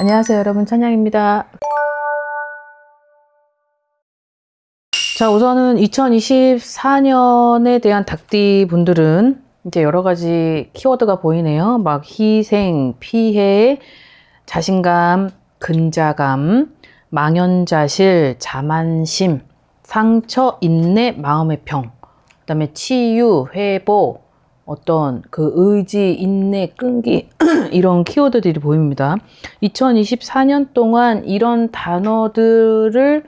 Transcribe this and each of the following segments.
안녕하세요 여러분, 찬양입니다. 자, 우선은 2024년에 대한 닭띠 분들은 이제 여러 가지 키워드가 보이네요. 막 희생, 피해, 자신감, 근자감, 망연자실, 자만심, 상처, 인내, 마음의 평, 그 다음에 치유, 회복, 어떤 그 의지, 인내, 끈기 이런 키워드들이 보입니다. 2024년 동안 이런 단어들을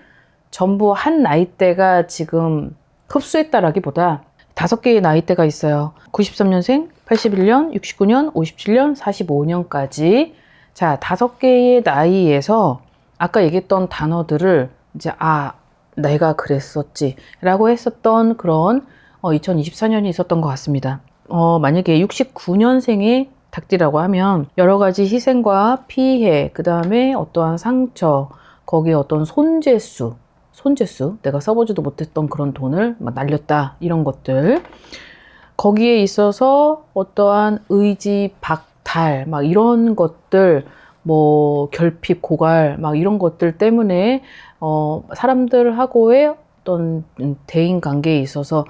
전부 한 나이대가 지금 흡수했다라기보다 5개의 나이대가 있어요. 93년생, 81년, 69년, 57년, 45년까지. 자, 5개의 나이에서 아까 얘기했던 단어들을 이제 내가 그랬었지 라고 했었던 그런 2024년이 있었던 것 같습니다. 만약에 69년생의 닭띠라고 하면 여러 가지 희생과 피해, 그 다음에 어떠한 상처, 거기에 어떤 손재수, 내가 써보지도 못했던 그런 돈을 막 날렸다, 이런 것들. 거기에 있어서 어떠한 의지, 박탈, 막 이런 것들, 뭐 결핍, 고갈, 막 이런 것들 때문에 사람들하고의 어떤 대인 관계에 있어서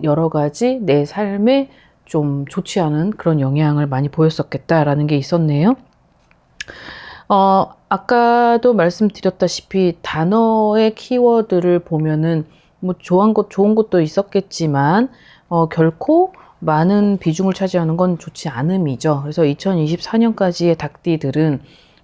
여러 가지 내 삶에 좀 좋지 않은 그런 영향을 많이 보였었겠다라는 게 있었네요. 아까도 말씀드렸다시피 단어의 키워드를 보면은 뭐 좋은 것도 있었겠지만 결코 많은 비중을 차지하는 건 좋지 않음이죠. 그래서 2024년까지의 닭띠들은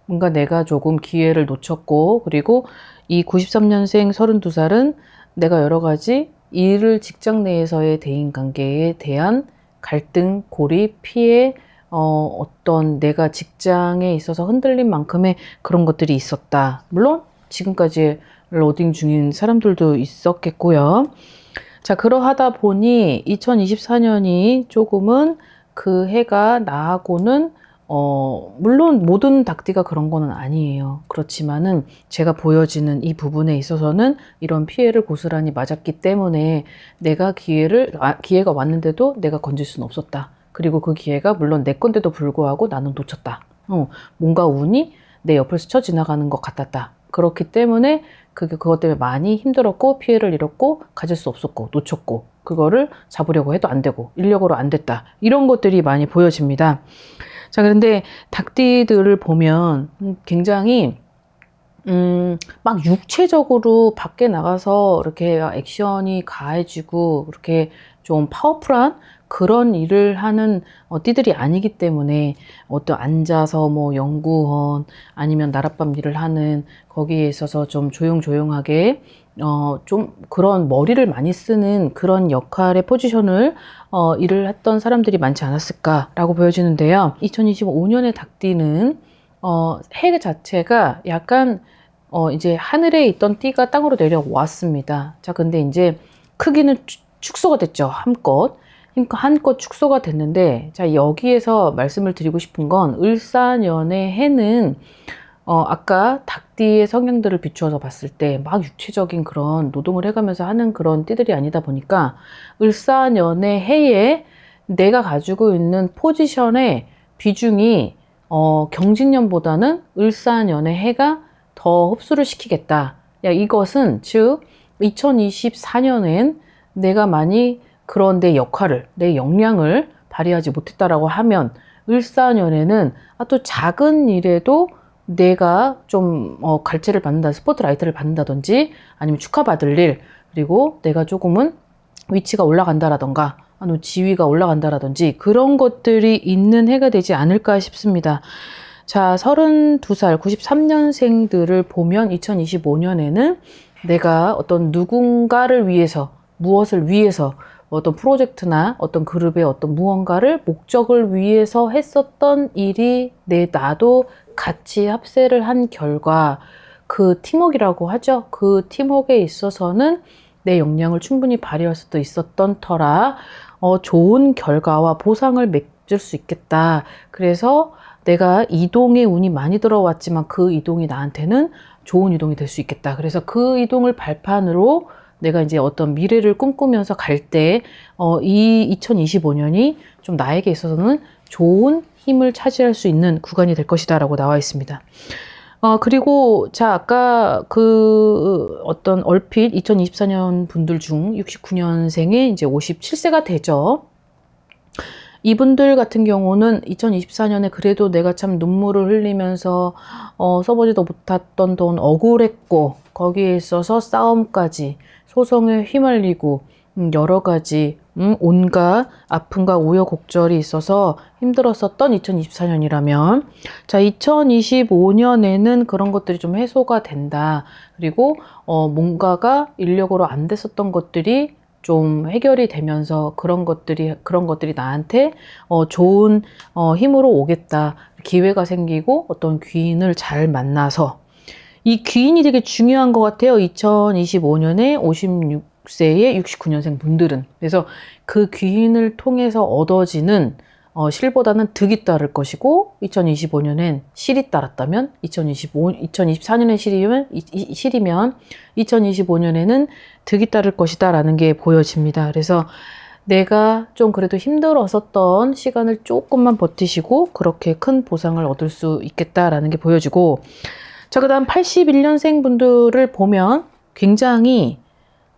뭔가 내가 조금 기회를 놓쳤고, 그리고 이 93년생 32살은 내가 여러 가지 일을 직장 내에서의 대인관계에 대한 갈등, 고립, 피해, 어떤 내가 직장에 있어서 흔들린 만큼의 그런 것들이 있었다. 물론 지금까지 로딩 중인 사람들도 있었겠고요. 자, 그러하다 보니 2024년이 조금은 그 해가 나하고는 물론 모든 닭띠가 그런 거는 아니에요. 그렇지만은 제가 보여지는 이 부분에 있어서는 이런 피해를 고스란히 맞았기 때문에 내가 기회가 왔는데도 내가 건질 수는 없었다. 그리고 그 기회가 물론 내 건데도 불구하고 나는 놓쳤다. 뭔가 운이 내 옆을 스쳐 지나가는 것 같았다. 그렇기 때문에 그것 때문에 많이 힘들었고, 피해를 입었고, 가질 수 없었고, 놓쳤고, 그거를 잡으려고 해도 안 되고, 인력으로 안 됐다. 이런 것들이 많이 보여집니다. 자, 그런데 닭띠들을 보면 굉장히 막 육체적으로 밖에 나가서 이렇게 액션이 가해지고 이렇게 좀 파워풀한 그런 일을 하는 띠들이 아니기 때문에 어떤 앉아서 뭐 연구원 아니면 나랏밤 일을 하는 거기에 있어서 좀 조용조용하게 좀 그런 머리를 많이 쓰는 그런 역할의 포지션을 일을 했던 사람들이 많지 않았을까라고 보여지는데요. 2025년의 닭띠는 해 자체가 약간 이제 하늘에 있던 띠가 땅으로 내려왔습니다. 자, 근데 이제 크기는 축소가 됐죠. 한껏 축소가 됐는데, 자, 여기에서 말씀을 드리고 싶은 건 을사년의 해는 아까 닭띠의 성향들을 비추어서 봤을 때 막 육체적인 그런 노동을 해가면서 하는 그런 띠들이 아니다 보니까 을사년의 해에 내가 가지고 있는 포지션의 비중이 경진년보다는 을사년의 해가 더 흡수를 시키겠다. 이것은 즉 2024년엔 내가 많이 그런 내 역할을, 내 역량을 발휘하지 못했다라고 하면 을사년에는 또 작은 일에도 내가 좀 갈채를 받는다, 스포트라이트를 받는다든지 아니면 축하받을 일, 그리고 내가 조금은 위치가 올라간다라던가 아니면 지위가 올라간다라든지 그런 것들이 있는 해가 되지 않을까 싶습니다. 자, 32살 93년생들을 보면 2025년에는 내가 어떤 누군가를 위해서, 무엇을 위해서, 어떤 프로젝트나 어떤 그룹의 어떤 무언가를 목적을 위해서 했었던 일이 나도 같이 합세를 한 결과, 그 팀워크라고 하죠. 그 팀워크에 있어서는 내 역량을 충분히 발휘할 수도 있었던 터라 좋은 결과와 보상을 맺을 수 있겠다. 그래서 내가 이동의 운이 많이 들어왔지만 그 이동이 나한테는 좋은 이동이 될 수 있겠다. 그래서 그 이동을 발판으로 내가 이제 어떤 미래를 꿈꾸면서 갈 때, 이 2025년이 좀 나에게 있어서는 좋은 힘을 차지할 수 있는 구간이 될 것이다 라고 나와 있습니다. 그리고, 자, 아까 어떤 얼핏 2024년 분들 중 69년생에 이제 57세가 되죠. 이분들 같은 경우는 2024년에 그래도 내가 참 눈물을 흘리면서, 써보지도 못했던 돈 억울했고, 거기에 있어서 싸움까지, 소송에 휘말리고, 여러 가지, 온갖 아픔과 우여곡절이 있어서 힘들었었던 2024년이라면, 자, 2025년에는 그런 것들이 좀 해소가 된다. 그리고, 뭔가가 인력으로 안 됐었던 것들이 좀 해결이 되면서 그런 것들이 나한테 좋은 힘으로 오겠다. 기회가 생기고 어떤 귀인을 잘 만나서 이 귀인이 되게 중요한 것 같아요. 2025년에 56세의 69년생 분들은. 그래서 그 귀인을 통해서 얻어지는 실보다는 득이 따를 것이고 2025년엔 실이 따랐다면 2024년에 실이면 2025년에는 득이 따를 것이다 라는 게 보여집니다. 그래서 내가 좀 그래도 힘들었었던 시간을 조금만 버티시고 그렇게 큰 보상을 얻을 수 있겠다라는 게 보여지고, 자, 그 다음 81년생 분들을 보면 굉장히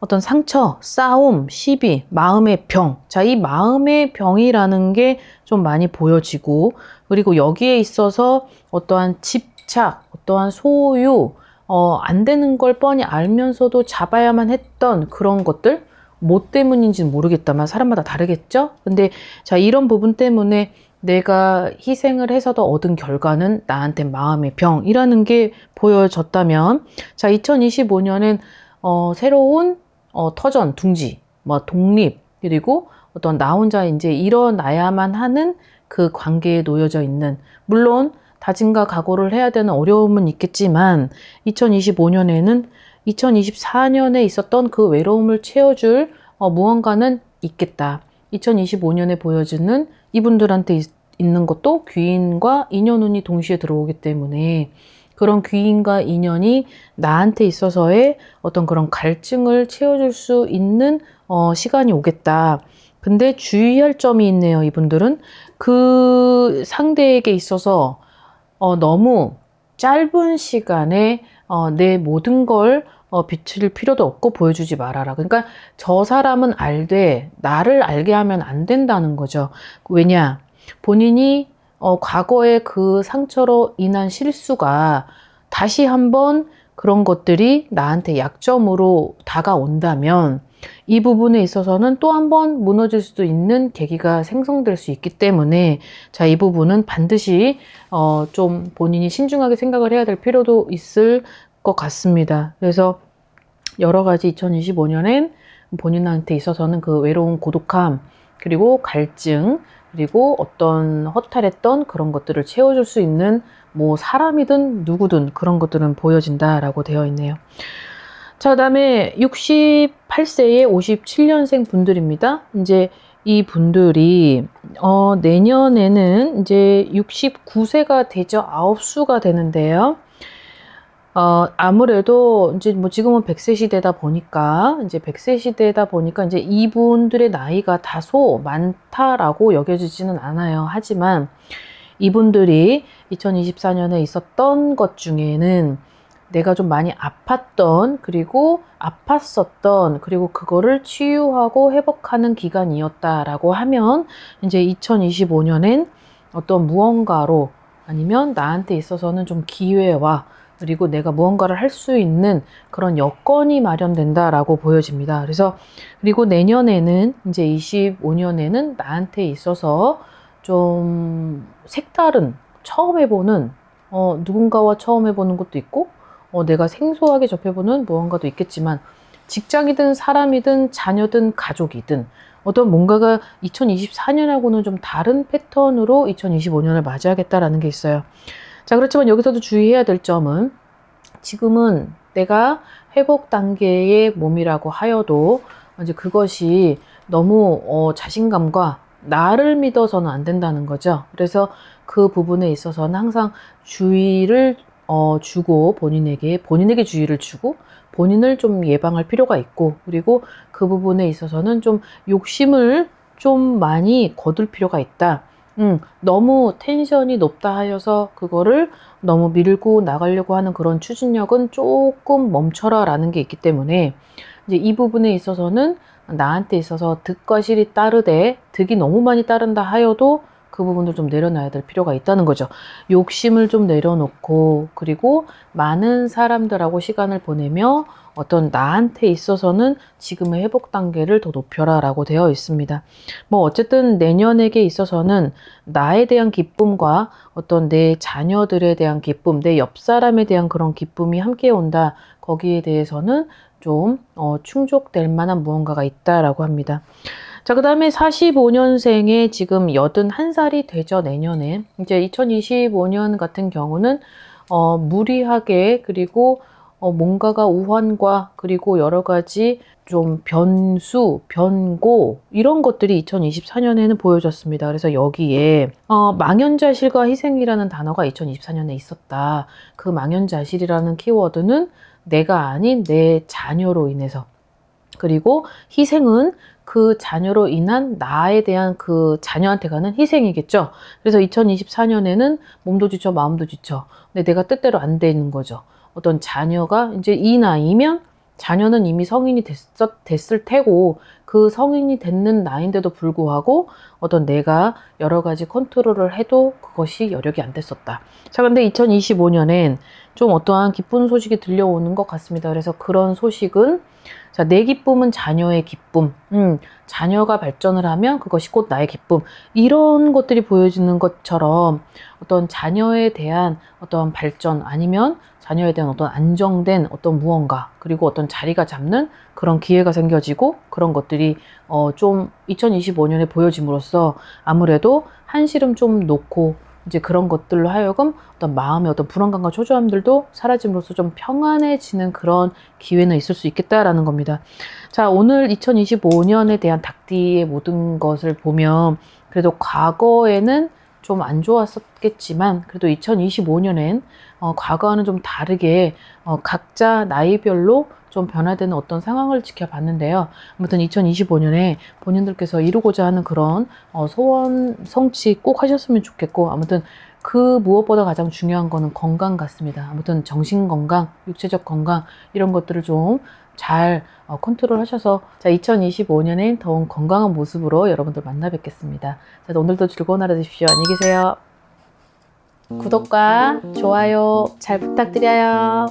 어떤 상처, 싸움, 시비, 마음의 병. 자, 이 마음의 병이라는 게 좀 많이 보여지고, 그리고 여기에 있어서 어떠한 집착, 어떠한 소유, 안 되는 걸 뻔히 알면서도 잡아야만 했던 그런 것들, 뭐 때문인지는 모르겠다만 사람마다 다르겠죠? 근데 자, 이런 부분 때문에 내가 희생을 해서도 얻은 결과는 나한테 마음의 병이라는 게 보여졌다면, 자, 2025년엔 새로운 터전, 둥지, 뭐 독립, 그리고 어떤 나 혼자 이제 일어나야만 하는 그 관계에 놓여져 있는, 물론 다짐과 각오를 해야 되는 어려움은 있겠지만 2025년에는 2024년에 있었던 그 외로움을 채워줄 무언가는 있겠다. 2025년에 보여지는 이분들한테 있는 것도 귀인과 인연운이 동시에 들어오기 때문에 그런 귀인과 인연이 나한테 있어서의 어떤 그런 갈증을 채워줄 수 있는 시간이 오겠다. 근데 주의할 점이 있네요. 이분들은 그 상대에게 있어서 너무 짧은 시간에 내 모든 걸 비칠 필요도 없고 보여주지 말아라. 그러니까 저 사람은 알되 나를 알게 하면 안 된다는 거죠. 왜냐? 본인이 과거의 그 상처로 인한 실수가 다시 한번 그런 것들이 나한테 약점으로 다가온다면 이 부분에 있어서는 또 한 번 무너질 수도 있는 계기가 생성될 수 있기 때문에, 자, 이 부분은 반드시 좀 본인이 신중하게 생각을 해야 될 필요도 있을 것 같습니다. 그래서 여러 가지 2025년엔 본인한테 있어서는 그 외로운 고독함, 그리고 갈증, 그리고 어떤 허탈했던 그런 것들을 채워줄 수 있는 뭐 사람이든 누구든 그런 것들은 보여진다라고 되어 있네요. 자, 그 다음에 68세의 57년생 분들입니다. 이제 이 분들이 내년에는 이제 69세가 되죠. 아홉수가 되는데요. 아무래도 이제 뭐 지금은 100세 시대다 보니까 이제 이분들의 나이가 다소 많다라고 여겨지지는 않아요. 하지만 이분들이 2024년에 있었던 것 중에는 내가 좀 많이 아팠던, 그리고 아팠었던, 그리고 그거를 치유하고 회복하는 기간이었다라고 하면 이제 2025년엔 어떤 무언가로, 아니면 나한테 있어서는 좀 기회와, 그리고 내가 무언가를 할 수 있는 그런 여건이 마련된다라고 보여집니다. 그래서 그리고 내년에는 이제 25년에는 나한테 있어서 좀 색다른, 처음 해보는 누군가와 처음 해보는 것도 있고 내가 생소하게 접해보는 무언가도 있겠지만, 직장이든 사람이든 자녀든 가족이든 어떤 뭔가가 2024년하고는 좀 다른 패턴으로 2025년을 맞이하겠다라는 게 있어요. 자, 그렇지만 여기서도 주의해야 될 점은, 지금은 내가 회복 단계의 몸이라고 하여도 이제 그것이 너무 자신감과 나를 믿어서는 안 된다는 거죠. 그래서 그 부분에 있어서는 항상 주의를 주고, 본인에게 주의를 주고 본인을 좀 예방할 필요가 있고, 그리고 그 부분에 있어서는 좀 욕심을 좀 많이 거둘 필요가 있다. 너무 텐션이 높다 하여서 그거를 너무 밀고 나가려고 하는 그런 추진력은 조금 멈춰라 라는 게 있기 때문에 이제 이 부분에 있어서는 나한테 있어서 득과 실이 따르되 득이 너무 많이 따른다 하여도 그 부분을 좀 내려놔야 될 필요가 있다는 거죠. 욕심을 좀 내려놓고 그리고 많은 사람들하고 시간을 보내며 어떤 나한테 있어서는 지금의 회복 단계를 더 높여라 라고 되어 있습니다. 뭐 어쨌든 내년에게 있어서는 나에 대한 기쁨과 어떤 내 자녀들에 대한 기쁨, 내 옆 사람에 대한 그런 기쁨이 함께 온다. 거기에 대해서는 좀 충족될 만한 무언가가 있다라고 합니다. 자, 그 다음에 45년생에 지금 81살이 되죠, 내년에. 이제 2025년 같은 경우는, 무리하게, 그리고, 뭔가가 우환과, 그리고 여러 가지 좀 변수, 변고, 이런 것들이 2024년에는 보여졌습니다. 그래서 여기에, 망연자실과 희생이라는 단어가 2024년에 있었다. 그 망연자실이라는 키워드는 내가 아닌 내 자녀로 인해서, 그리고 희생은 그 자녀로 인한 나에 대한 그 자녀한테 가는 희생이겠죠. 그래서 2024년에는 몸도 지쳐 마음도 지쳐. 근데 내가 뜻대로 안 되는 거죠. 어떤 자녀가 이제 이 나이면 자녀는 이미 성인이 됐을 테고 그 성인이 됐는 나이인데도 불구하고 어떤 내가 여러 가지 컨트롤을 해도 그것이 여력이 안 됐었다. 자, 근데 2025년엔 좀 어떠한 기쁜 소식이 들려오는 것 같습니다. 그래서 그런 소식은 자, 내 기쁨은 자녀의 기쁨. 자녀가 발전을 하면 그것이 곧 나의 기쁨. 이런 것들이 보여지는 것처럼 어떤 자녀에 대한 어떤 발전 아니면 자녀에 대한 어떤 안정된 어떤 무언가 그리고 어떤 자리가 잡는 그런 기회가 생겨지고 그런 것들이 좀 2025년에 보여짐으로써 아무래도 한시름 좀 놓고 이제 그런 것들로 하여금 어떤 마음의 어떤 불안감과 초조함들도 사라짐으로써 좀 평안해지는 그런 기회는 있을 수 있겠다라는 겁니다. 자, 오늘 2025년에 대한 닭띠의 모든 것을 보면 그래도 과거에는 좀 안 좋았었겠지만 그래도 2025년엔 과거와는 좀 다르게 각자 나이별로 좀 변화되는 어떤 상황을 지켜봤는데요. 아무튼 2025년에 본인들께서 이루고자 하는 그런 소원 성취 꼭 하셨으면 좋겠고 아무튼 그 무엇보다 가장 중요한 거는 건강 같습니다. 아무튼 정신 건강, 육체적 건강 이런 것들을 좀 잘 컨트롤 하셔서 자 2025년엔 더욱 건강한 모습으로 여러분들 만나 뵙겠습니다. 자, 오늘도 즐거운 하루 되십시오. 안녕히 계세요. 구독과 좋아요 잘 부탁드려요.